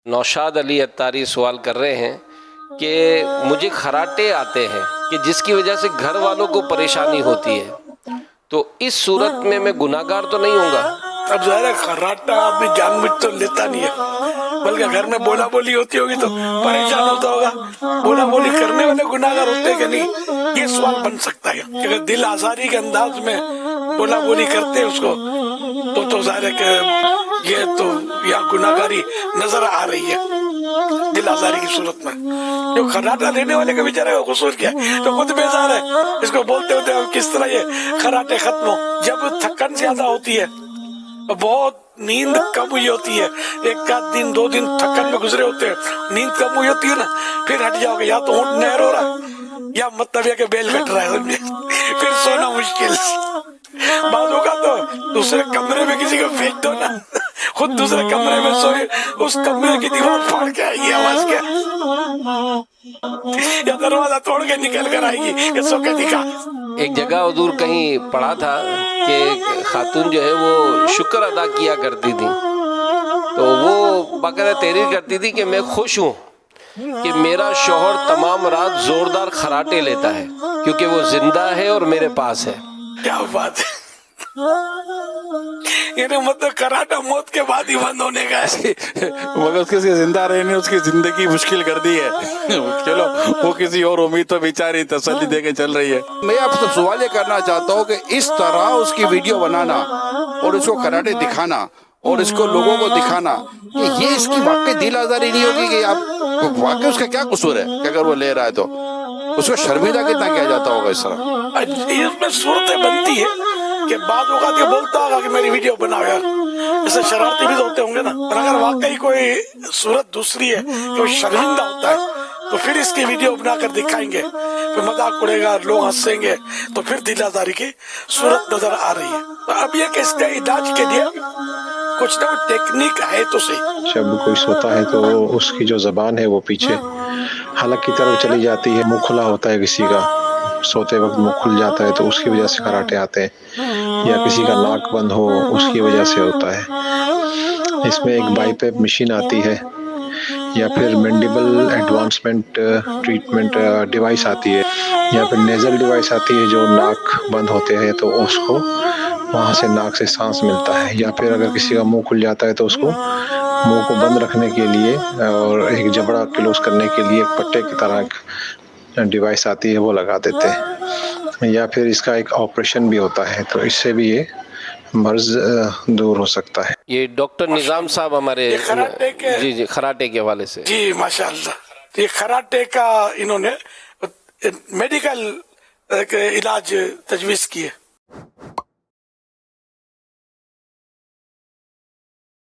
نوشاد علی اتاری سوال کر رہے ہیں کہ مجھے خراٹے آتے ہیں کہ جس کی وجہ سے گھر والوں کو پریشانی ہوتی ہے، تو اس صورت میں گناہگار تو نہیں ہوں گا؟ اب ظاہر ہے خراٹا آدمی جان بوجھ تو لیتا نہیں ہے، بلکہ گھر میں بولا بولی ہوتی ہوگی تو پریشان ہوتا ہوگا۔ بولا بولی کرنے والے گناہگار ہوتے ہیں کہ نہیں، یہ سوال بن سکتا ہے کہ اگر دل آزاری کے انداز میں بولا بولی کرتے ہیں اس کو تو ظاہر ہے کہ یہ تو یا گناہگاری نظر آ رہی ہے دل آزاری کی صورت میں۔ جو خراٹا لینے والے کا بیچارے کا قصور کیا ہے، تو خود بیزار ہے، اس کو بولتے ہوتے کس طرح یہ خراٹے ختم ہو۔ جب تھکن زیادہ ہوتی ہے، بہت نیند کم ہوئی ہوتی ہے، ایک آدھ دن 2 دن تھکن میں گزرے ہوتے ہیں، نیند کم ہوئی ہوتی ہے نا، پھر ہٹ جاؤ گے، یا تو اونٹ نہر ہو رہا ہے یا مطلب یہ کہ بیل کٹ رہا ہے، پھر سونا مشکل۔ بعضوں کا تو دوسرے کمرے میں کسی کو بھیج دو نا، خود دوسرے کمرے میں سوئے، اس کمرے کی دیوار پھاڑ کے آئے گی آواز کیا، یا دروازہ توڑ کے نکل کر آئے گی کہ سو کے دکھا۔ ایک جگہ حضور کہیں پڑھا تھا کہ خاتون جو ہے وہ شکر ادا کیا کرتی تھی، تو وہ باقاعدہ تحریر کرتی تھی کہ میں خوش ہوں کہ میرا شوہر تمام رات زوردار خراٹے لیتا ہے کیونکہ وہ زندہ ہے اور میرے پاس ہے۔ کیا بات ہے، یعنی مطلب خراٹا موت کے بعد ہی بند ہونے کا ہے، مگر اس کے زندہ رہنے اس کی زندگی مشکل کر دی ہے۔ چلو وہ کسی اور امید تو بیچاری تسلی دے کے چل رہی ہے۔ میں آپ سے سوال یہ کرنا چاہتا ہوں کہ اس طرح اس کی ویڈیو بنانا اور اس کو خراٹے دکھانا اور اس کو لوگوں کو دکھانا کہ یہ اس کی واقعی دل آزاری نہیں ہوگی کہ آپ واقعی اس کا کیا قصور ہے کہ اگر وہ لے رہا ہے تو اس کو شرمندہ کتنا کیا جاتا ہوگا اس طرح؟ اس میں صورتیں بنتی ہے کہ بعض اوقات یہ بولتا ہوگا کہ میری ویڈیو بناؤ یار، ایسے شرارتی بھی ہوتے ہوں گے نا، اور اگر واقعی کوئی صورت دوسری ہے کہ وہ شرمندہ ہوتا ہے تو پھر اس کی ویڈیو بنا کر دکھائیں گے، پھر مذاق اڑے گا، لوگ ہنسیں گے، تو پھر دل آزاری کی صورت نظر آ رہی ہے۔ تو اب یہ کہ اس کے علاج کے لیے کچھ نہ کچھ ٹیکنیک ہے تو صحیح۔ جب کوئی سوتا ہے تو اس کی جو زبان ہے وہ پیچھے حلق کی طرف چلی جاتی ہے، منہ کھلا ہوتا ہے، کسی کا سوتے وقت منہ کھل جاتا ہے تو اس کی وجہ سے خراٹے آتے ہیں، یا کسی کا ناک بند ہو اس کی وجہ سے ہوتا ہے۔ اس میں ایک بائی پیپ مشین آتی ہے یا پھر مینڈیبل ایڈوانسمنٹ ٹریٹمنٹ ڈیوائس آتی ہے، یا پھر نیزل ڈیوائس آتی ہے جو ناک بند ہوتے ہیں تو اس کو وہاں سے ناک سے سانس ملتا ہے، یا پھر اگر کسی کا منہ کھل جاتا ہے تو اس کو منہ کو بند رکھنے کے لیے اور ایک جبڑا کلوز کرنے کے لیے ایک پٹے کی طرح ڈیوائس آتی ہے وہ لگا دیتے ہیں، یا پھر اس کا ایک آپریشن بھی ہوتا ہے تو اس سے بھی یہ مرض دور ہو سکتا ہے۔ یہ ڈاکٹر نظام صاحب ہمارے جی خراٹے کے حوالے سے جی ماشاءاللہ، یہ خراٹے کا انہوں نے میڈیکل علاج تجویز کیے۔